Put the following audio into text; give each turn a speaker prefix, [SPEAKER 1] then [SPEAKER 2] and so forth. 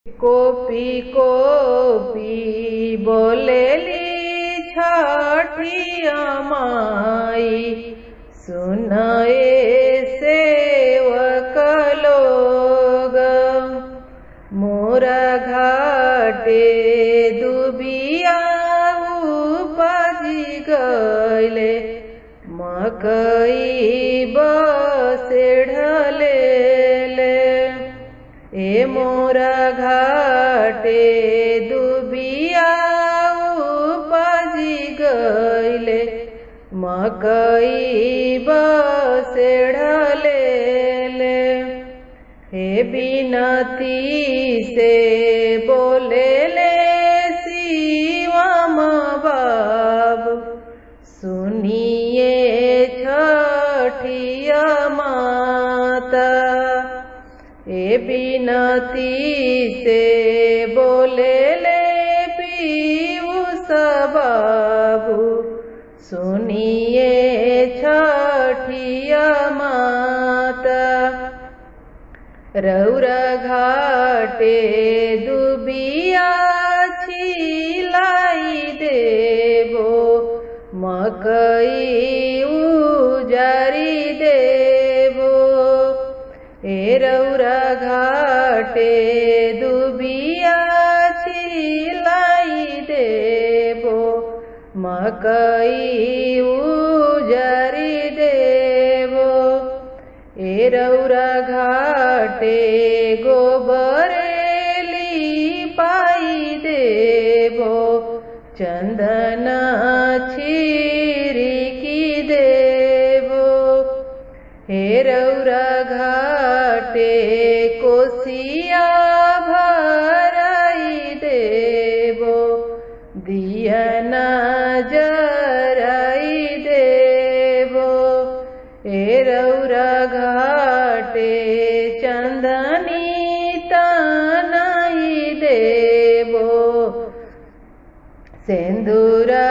[SPEAKER 1] Copy copy बोलेली छठिया माई, सुनाए सेवक लोग। मोरा घाटे दुबिया उपजी गले, मकई बसे ढलेले। ए मोरा घाटे दुबिया उपजी गले, मकई बसे ढलेले। हे बिनती से बोलेले शिवम बाबू, सुनिए छठिया माता। ए बिनती से बोलेले पीयूष बाबू, सुनिए छठिया माता। रौरा घाटे दुबिया छिलाई देबो, मकई उजारी देबो। ए रौरा घाटे दुबिया छिलाई देबो, मकई उजारी देबो। ए रौरा घाटे गोबरेली पाई देबो, चंदन छिड़की देबो। हे रौरा घाटे कोसिया भराई देबो, दियना जराई देबो। हे रौरा घाटे चंदनी तनाई देबो, सिंदूरा